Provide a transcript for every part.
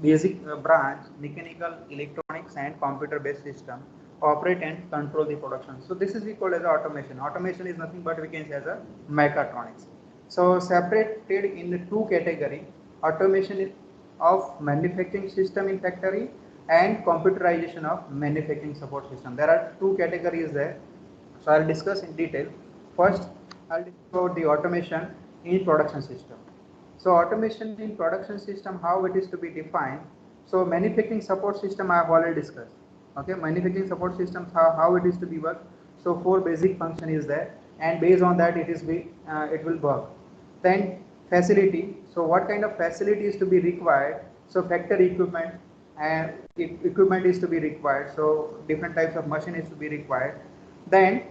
basic branch, mechanical, electronics, and computer-based system operate and control the production. So this is we call as automation. Automation is nothing but we can say as a mechatronics. So separated in the two category, automation of manufacturing system in factory and computerization of manufacturing support system. There are two categories there. So I'll discuss in detail. First, I'll discuss about the automation in production system. So automation in production system, how it is to be defined. So manufacturing support system I have already discussed. Okay, manufacturing support systems, how it is to be worked. So four basic function is there, and based on that it will work. Then facility. So what kind of facility is to be required? So factory equipment and equipment is to be required. So different types of machine is to be required. Then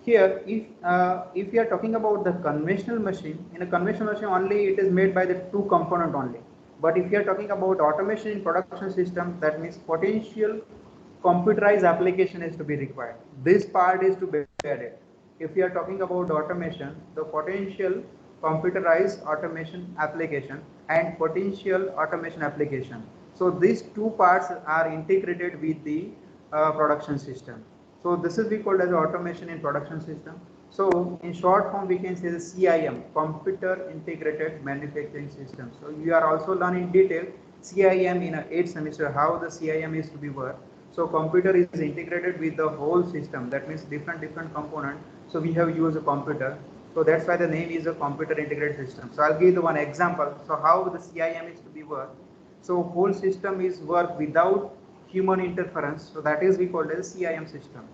here, if we are talking about the conventional machine, in a conventional machine only it is made by the two component only. But if you are talking about automation in production system, that means potential computerized application is to be required. This part is to be added. If we are talking about automation, the potential computerized automation application and potential automation application. So these two parts are integrated with the production system. So this is we called as automation in production system. So in short form, we can say the CIM, Computer Integrated Manufacturing System. So you are also learning detail CIM in a 8th semester, how the CIM is to be worked. So computer is integrated with the whole system. That means different component. So we have used a computer. So that's why the name is a computer integrated system. So I'll give you one example. So how the CIM is to be worked. So whole system is worked without human interference. So that is we call it as CIM system.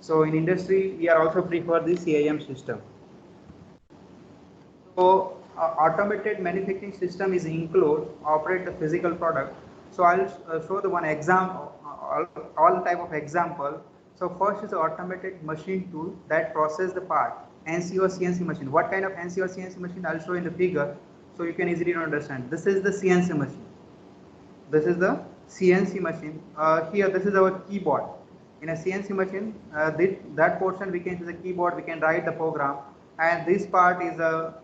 So in industry, we are also prefer the CIM system. So automated manufacturing system is include operate the physical product. So I'll show the one example, all type of example. So first is the automated machine tool that process the part. NC or CNC machine. What kind of NC or CNC machine? I'll show in the figure, so you can easily understand. This is the CNC machine. This is the CNC machine. Here, this is our keyboard. In a CNC machine, that portion we can use the keyboard. We can write the program, and this part is a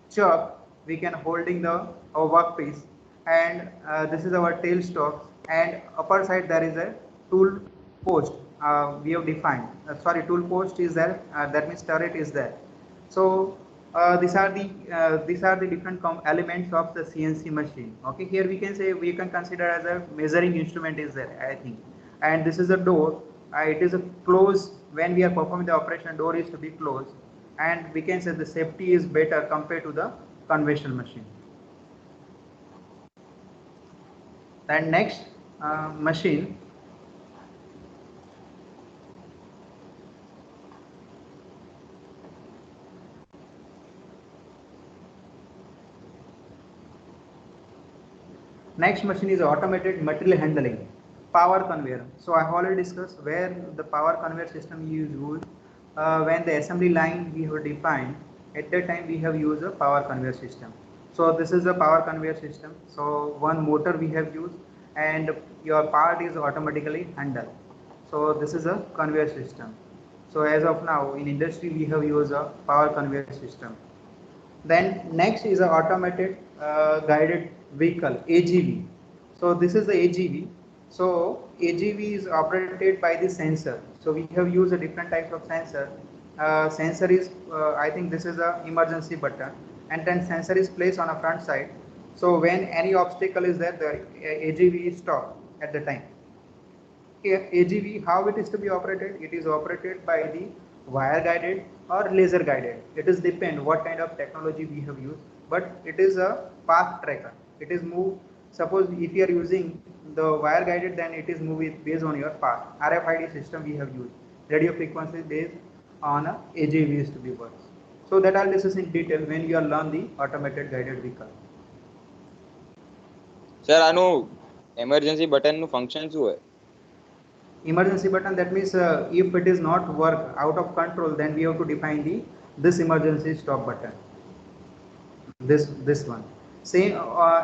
chuck. We can holding the our workpiece, and this is our tail stalk. And upper side there is a tool post. We have defined. Sorry, tool post is there. That means turret is there. So these are the different elements of the CNC machine. Okay, here we can say we can consider as a measuring instrument is there, I think. And this is a door. It is a closed when we are performing the operation. Door is to be closed, and we can say the safety is better compared to the conventional machine. And next machine. Next machine is automated material handling, power conveyor. So I have already discussed where the power conveyor system is used. When the assembly line we have defined, at that time we have used a power conveyor system. So this is a power conveyor system. So one motor we have used, and your part is automatically handled. So this is a conveyor system. So as of now in industry we have used a power conveyor system. Then next is a automated guided vehicle, AGV. So this is the AGV. So AGV is operated by the sensor. So we have used a different types of sensor. Sensor is I think this is a emergency button, and then sensor is placed on a front side. So when any obstacle is there, the AGV is stopped at the time. Here AGV, how it is to be operated? It is operated by the wire guided or laser guided. It is depend what kind of technology we have used, but it is a path tracker. It is move. Suppose if you are using the wire guided, then it is moving based on your path. RFID system we have used. Radio frequency based on a AGV is to be worked. So that I'll discuss in detail when you are learn the automated guided vehicle. Sir, આનું emergency button નું function શું હોય? Emergency button, that means if it is not work out of control, then we have to define the this emergency stop button. This one. Same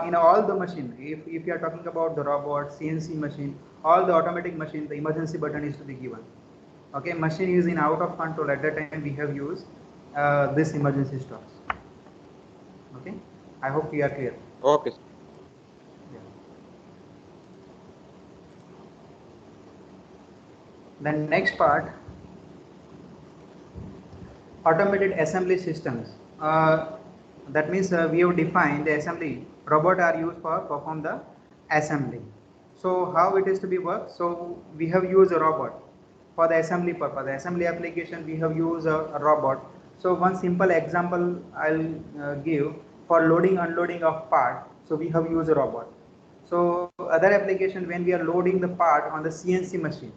in all the machine. If you are talking about the robot, CNC machine, all the automatic machine, the emergency button is to be given. Okay, machine is in out of control. At that time we have used this emergency stops. Okay, I hope we are clear. Okay. Yeah. Then next part, automated assembly systems. That means we have defined the assembly. Robot are used for perform the assembly. So how it is to be worked? So we have used a robot for the assembly purpose. The assembly application we have used a robot. So one simple example I'll give for loading unloading of part. So we have used a robot. So other application when we are loading the part on the CNC machine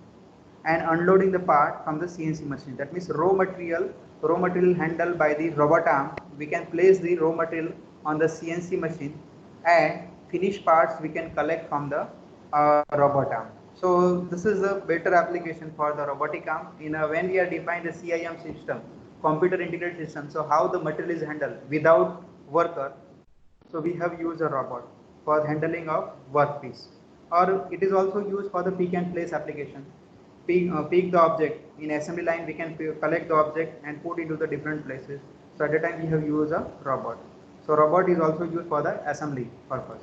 and unloading the part from the CNC machine. That means raw material handled by the robot arm. We can place the raw material on the CNC machine and finished parts we can collect from the robot arm. So this is a better application for the robotic arm in when we are defined the CIM system, computer integrated system. So how the material is handled without worker. So we have used a robot for handling of workpiece, or it is also used for the pick and place application. Pick the object in assembly line. We can collect the object and put into the different places. So at the time we have used a robot. So robot is also used for the assembly purpose.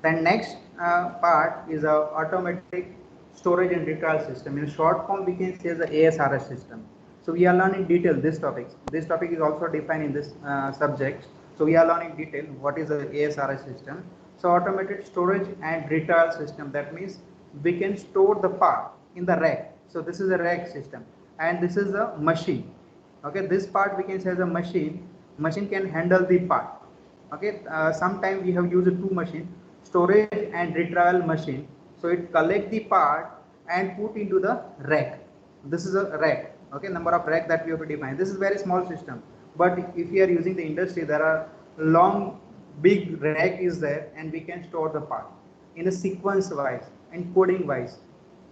Then next part is a automatic storage and retrieval system. In short form, we can say the ASRS system. So we are learning detail this topic. This topic is also defined in this subject. So we are learning detail what is the ASRS system. So automated storage and retrieval system. That means we can store the part in the rack. So this is a rack system, and this is a machine. Okay, this part we can say as a machine. Machine can handle the part. Okay, sometime we have used two machine, storage and retrieval machine. So it collect the part and put into the rack. This is a rack. Okay, number of rack that we have to define. This is very small system, but if we are using the industry, there are long big rack is there, and we can store the part in a sequence wise and coding wise.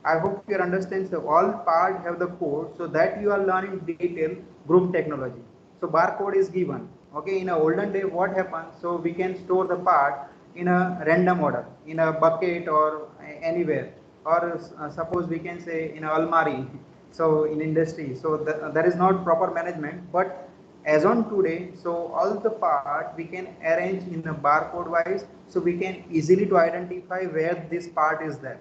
I hope you understand. So all part have the code, so that you are learning detail group technology. So barcode is given. Okay, in a olden day, what happened? So we can store the part in a random order, in a bucket or anywhere, or suppose we can say in a almari. So in industry, so there is not proper management. But as on today, so all the part we can arrange in a barcode wise, so we can easily to identify where this part is there.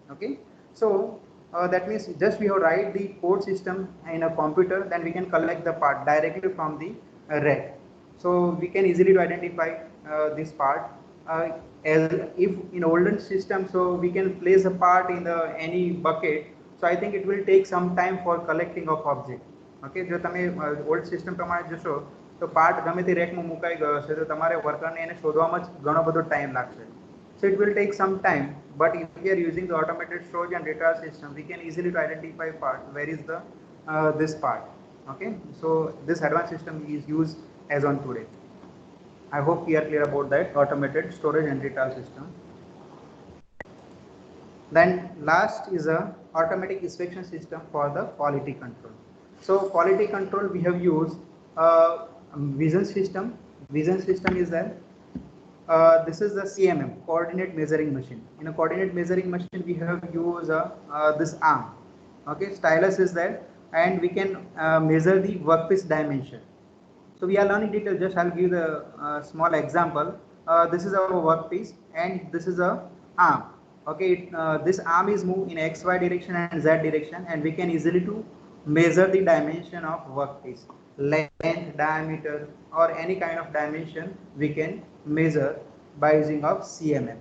Okay, so that means just we have write the code system in a computer, then we can collect the part directly from the rack. So we can easily to identify this part. As if in olden system, so we can place a part in the any bucket. So I think it will take some time for collecting of object. Okay, જો તમે old system પ્રમાણે જશો તો part ગમે તે રેકમાં મુકાઈ ગયો હશે તો તમારે વર્કરને એને શોધવામાં જ ઘણો બધો ટાઈમ લાગશે. So it will take some time, but if we are using the automated storage and data system, we can easily to identify part where is the this part. Okay, so this advanced system is used as on today. I hope we are clear about that automated storage and data system. Then last is a automatic inspection system for the quality control. So quality control we have used vision system. Vision system is there. This is the CMM, coordinate measuring machine. In a coordinate measuring machine, we have used this arm. Okay, stylus is there, and we can measure the workpiece dimension. So we are learning detail. Just I'll give the small example. This is our workpiece, and this is a arm. Okay, this arm is moved in XY direction and Z direction, and we can easily to measure the dimension of workpiece, length, diameter, or any kind of dimension we can measure by using of CMM.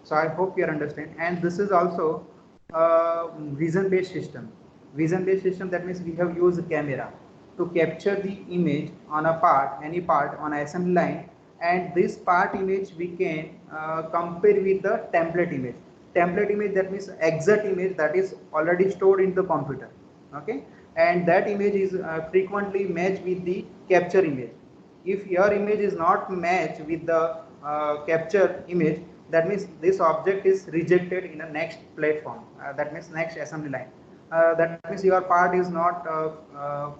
So I hope you understand. And this is also vision based system. Vision based system, that means we have used camera to capture the image on a part, any part on assembly line, and this part image we can compare with the template image. Template image, that means exact image that is already stored in the computer. Okay, and that image is frequently matched with the capture image. If your image is not matched with the capture image, that means this object is rejected in the next platform, that means next assembly line. That means your part is not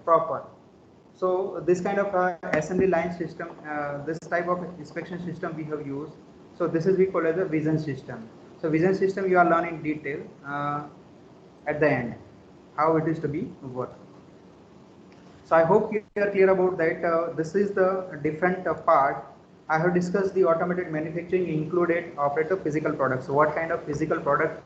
proper. So this kind of assembly line system, this type of inspection system we have used. So this is we call as a vision system. So vision system you are learning detail at the end, how it is to be worked. So I hope you are clear about that. This is the different part. I have discussed the automated manufacturing included operator physical products. So what kind of physical product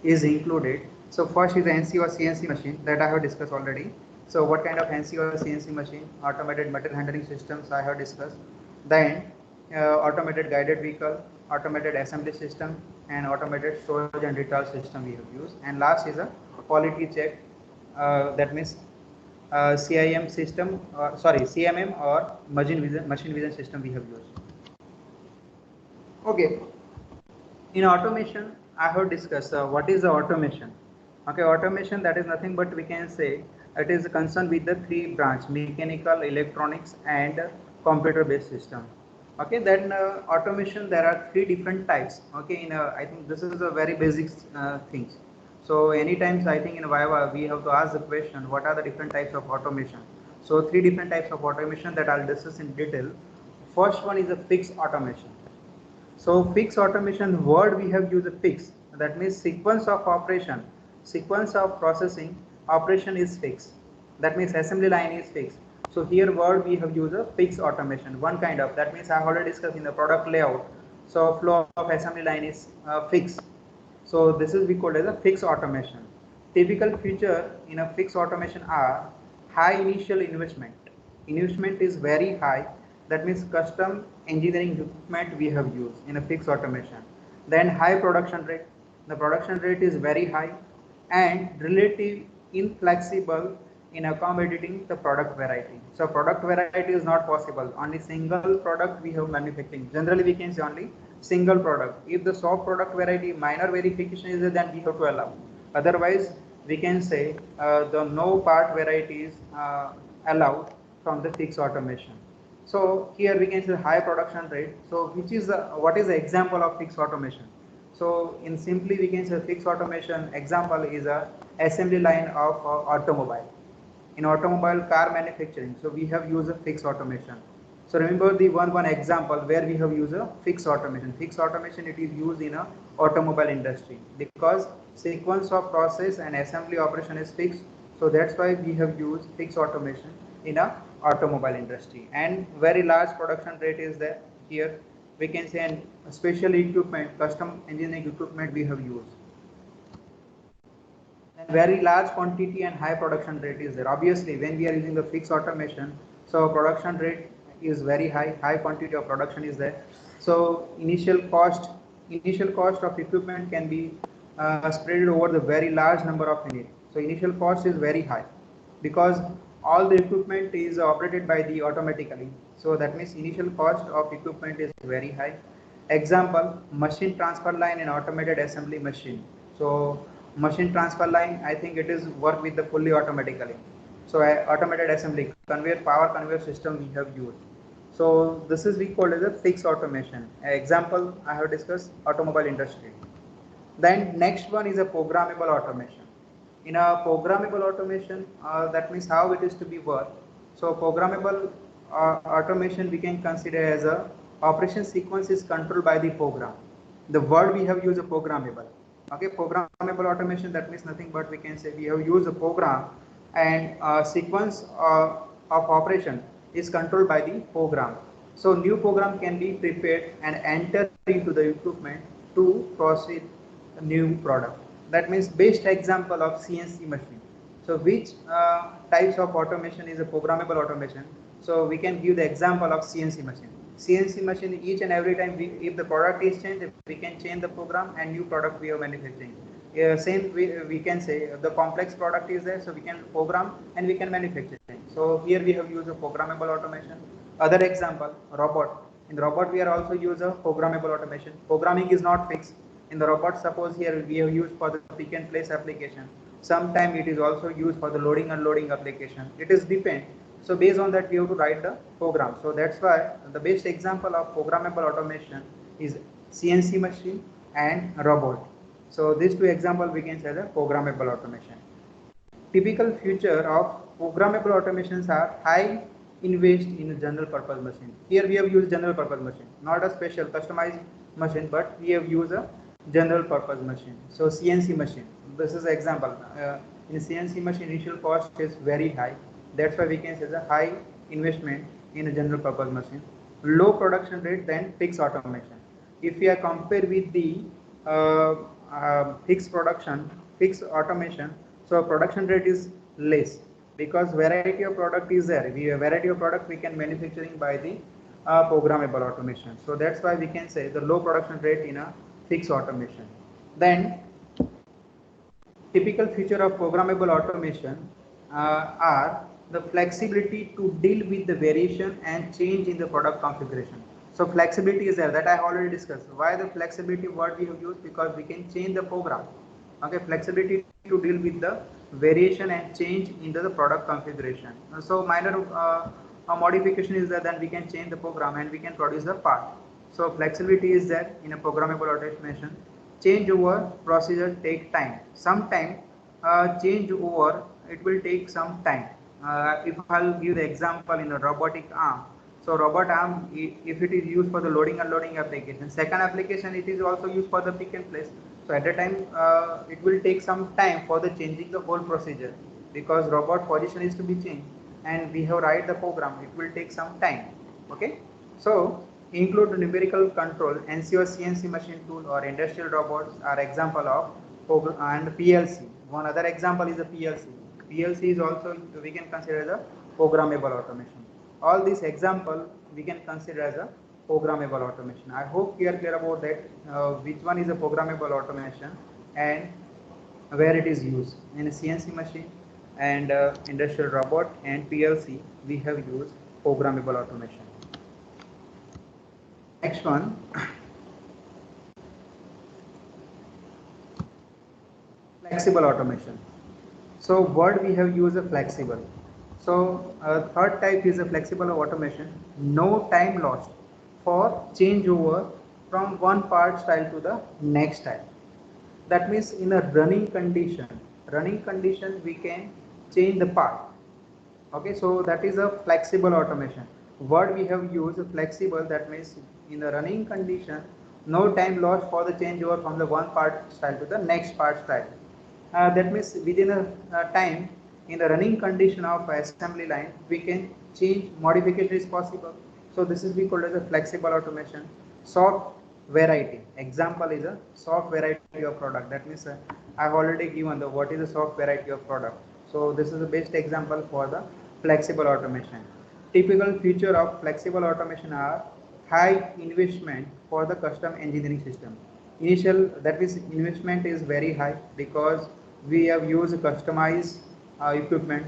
is included? So first is the NC or CNC machine that I have discussed already. So what kind of NC or CNC machine? Automated material handling systems I have discussed. Then automated guided vehicle, automated assembly system, and automated storage and retail system we have used. And last is a quality check. That means CIM system, sorry, CMM or machine vision system we have used. Okay, in automation, I have discussed what is the automation. Okay, automation, that is nothing but we can say it is concerned with the three branch: mechanical, electronics, and computer based system. Okay, then automation, there are three different types. Okay, I think this is a very basic things. So anytime I think in Viva we have to ask the question, what are the different types of automation? So three different types of automation that I'll discuss in detail. First one is a fixed automation. So fixed automation word we have used a fix, that means sequence of operation, sequence of processing operation is fixed. That means assembly line is fixed. So here word we have used a fixed automation, one kind of, that means I have already discussed in the product layout. So flow of assembly line is fixed. So this is we call as a fixed automation. Typical feature in a fixed automation are high initial investment. Investment is very high. That means custom engineering equipment we have used in a fixed automation. Then high production rate. The production rate is very high and relative inflexible in accommodating the product variety. So product variety is not possible. Only single product we have manufacturing. Generally we can say only single product. If the soft product variety minor verification is there, then we have to allow. Otherwise we can say the no part variety is allowed from the fixed automation. So here we can say high production rate. So which is what is the example of fixed automation? So in simply we can say fixed automation example is a assembly line of automobile. In automobile car manufacturing, so we have used a fixed automation. So remember the one example where we have used a fixed automation. Fixed automation, it is used in a automobile industry because sequence of process and assembly operation is fixed. So that's why we have used fixed automation in a automobile industry, and very large production rate is there. Here we can say, and special equipment, custom engineering equipment we have used, and very large quantity and high production rate is there. Obviously when we are using the fixed automation, so production rate is very high quantity of production is there. So initial cost of equipment can be spread over the very large number of units. So initial cost is very high because all the equipment is operated by the automatically. So that means initial cost of equipment is very high. Example, machine transfer line and automated assembly machine. So machine transfer line, I think it is work with the fully automatically. So automated assembly, power conveyor system we have used. So this is we call as a fixed automation. Example I have discussed automobile industry. Then next one is a programmable automation. In a programmable automation, that means how it is to be worked. So programmable automation we can consider as a operation sequence is controlled by the program. The word we have used a programmable. Okay, programmable automation, that means nothing but we can say we have used a program and sequence of operation is controlled by the program. So new program can be prepared and enter into the equipment to proceed a new product. That means best example of CNC machine. So which types of automation is a programmable automation? So we can give the example of CNC machine. CNC machine, each and every time if the product is changed, we can change the program and new product we are manufacturing. Same we can say the complex product is there, so we can program and we can manufacture. So here we have used a programmable automation. Other example, robot. In the robot we are also use a programmable automation. Programming is not fixed. In the robot, suppose here we have used for the pick and place application. Sometime it is also used for the loading and unloading application. It is depend. So based on that we have to write the program. So that's why the best example of programmable automation is CNC machine and robot. So these two examples we can say the programmable automation. Typical feature of programmable automations are high invest in a general purpose machine. Here we have used general purpose machine, not a special customized machine, but we have used a general purpose machine. So CNC machine, this is an example. In a CNC machine, initial cost is very high. That's why we can say the high investment in a general purpose machine. Low production rate, then fixed automation. If we are compared with the fixed production, fixed automation, so production rate is less because variety of product is there. We have variety of product we can manufacturing by the programmable automation. So that's why we can say the low production rate in a fixed automation. Then typical feature of programmable automation are the flexibility to deal with the variation and change in the product configuration. So flexibility is there, that I already discussed. Why the flexibility word we have used? Because we can change the program. Okay, flexibility to deal with the variation and change into the product configuration. So minor modification is that then we can change the program and we can produce the part. So flexibility is there in a programmable automation. Changeover procedure take time. Sometime changeover it will take some time. If I'll give the example in a robotic arm. So robot arm, if it is used for the loading and unloading application, second application it is also used for the pick and place. So at the time it will take some time for the changing the whole procedure because robot position is to be changed and we have write the program. It will take some time. Okay. So include numerical control, NC or CNC machine tool or industrial robots are example of and PLC. One other example is a PLC. PLC is also we can consider as a programmable automation. All these example we can consider as a programmable automation. I hope you are clear about that which one is a programmable automation and where it is used. In a CNC machine and industrial robot and PLC we have used programmable automation. Next one, flexible automation. So word we have used a flexible. So third type is a flexible automation. No time lost for changeover from one part style to the next style. That means in a running condition we can change the part. Okay, so that is a flexible automation. Word we have used flexible, that means in the running condition no time lost for the changeover from the one part style to the next part style. That means within a time in the running condition of assembly line we can change, modification is possible. So this is we called as a flexible automation. Soft variety, example is a soft variety of product. That means I have already given the what is the soft variety of product. So this is the best example for the flexible automation. Typical feature of flexible automation are high investment for the custom engineering system. Initial, that means investment is very high because we have used customized equipment,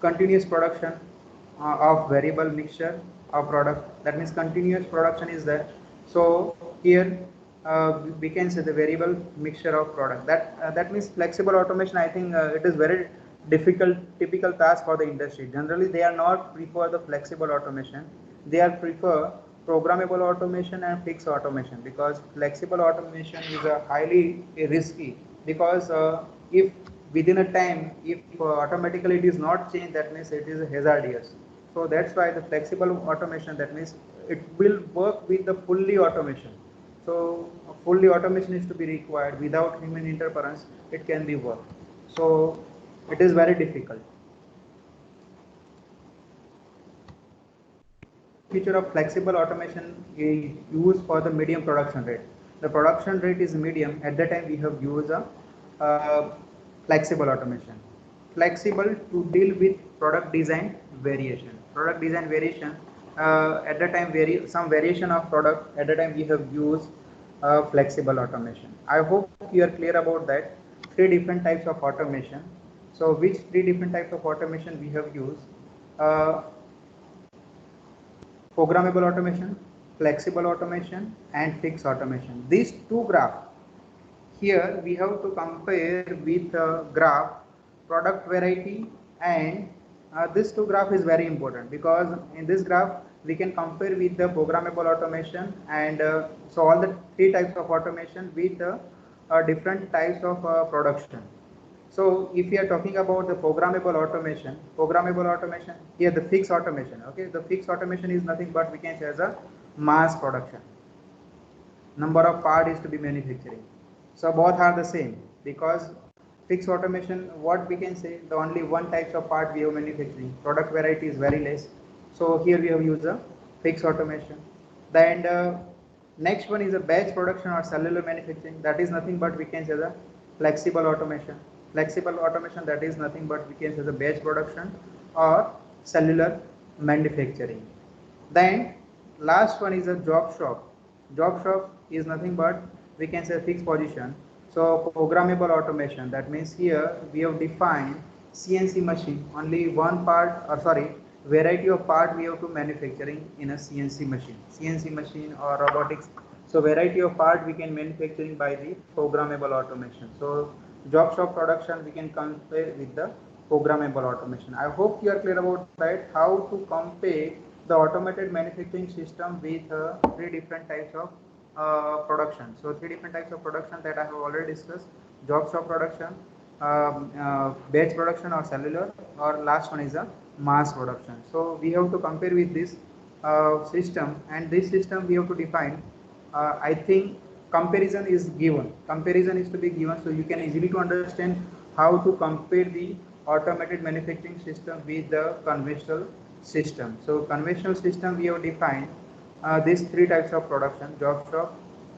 continuous production of variable mixture of product. That means continuous production is there. So here we can say the variable mixture of product. That means flexible automation. I think it is very difficult, typical task for the industry. Generally, they are not prefer the flexible automation. They are prefer programmable automation and fixed automation because flexible automation is a highly risky because if within a time if automatically it is not changed, that means it is hazardous. So that's why the flexible automation, that means it will work with the fully automation. So fully automation is to be required. Without human interference it can be worked. So it is very difficult. Feature of flexible automation is used for the medium production rate. The production rate is medium. At that time we have used a flexible automation. Flexible to deal with product design variation. Product design variation at the time some variation of product. At the time we have used flexible automation. I hope you are clear about that. Three different types of automation. So which three different types of automation we have used? Programmable automation, flexible automation and fixed automation. These two graphs here we have to compare with graph product variety, and this two graph is very important because in this graph we can compare with the programmable automation and so all the three types of automation with different types of production. So if we are talking about the programmable automation, here the fixed automation. Okay, the fixed automation is nothing but we can say as a mass production. Number of part is to be manufacturing. So both are the same because fixed automation, what we can say, the only one types of part we have manufacturing. Product variety is very less. So here we have used a fixed automation. Then next one is a batch production or cellular manufacturing. That is nothing but we can say the flexible automation. Flexible automation, that is nothing but we can say the batch production or cellular manufacturing. Then last one is a job shop. Job shop is nothing but we can say fixed position. So programmable automation, that means here we have defined CNC machine, only one part, or sorry, variety of part we have to manufacturing in a CNC machine or robotics. So variety of part we can manufacturing by the programmable automation. So job shop production we can compare with the programmable automation. I hope you are clear about that, how to compare the automated manufacturing system with three different types of production. So three different types of production that I have already discussed: job shop production, batch production or cellular, or last one is a mass production. So we have to compare with this system, and this system we have to define. I think comparison is given. Comparison is to be given, so you can easily to understand how to compare the automated manufacturing system with the conventional system. So conventional system we have defined these three types of production: job shop,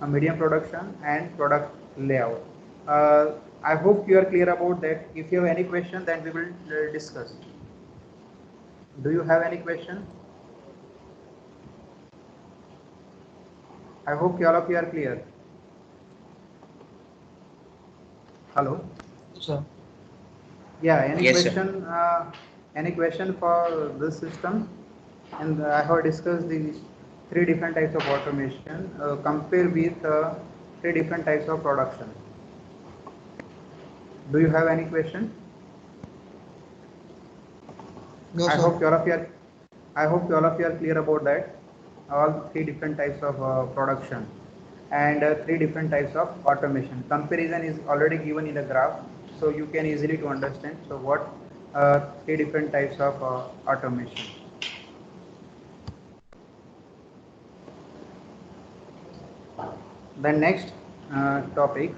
medium production, and product layout. Uh, I hope you are clear about that. If you have any question, then we will discuss. Do you have any question? I hope all of you are clear. Hello. Sir. Yeah. Any Yes, sir. question? Any question for this system? And I have discussed the three different types of automation. Compare with three different types of production. Do you have any question? No, I sir. hope all of you are. I hope all of you are clear about that. All three different types of production and three different types of automation. Comparison is already given in the graph, so you can easily to understand. So what three different types of automation. The next topic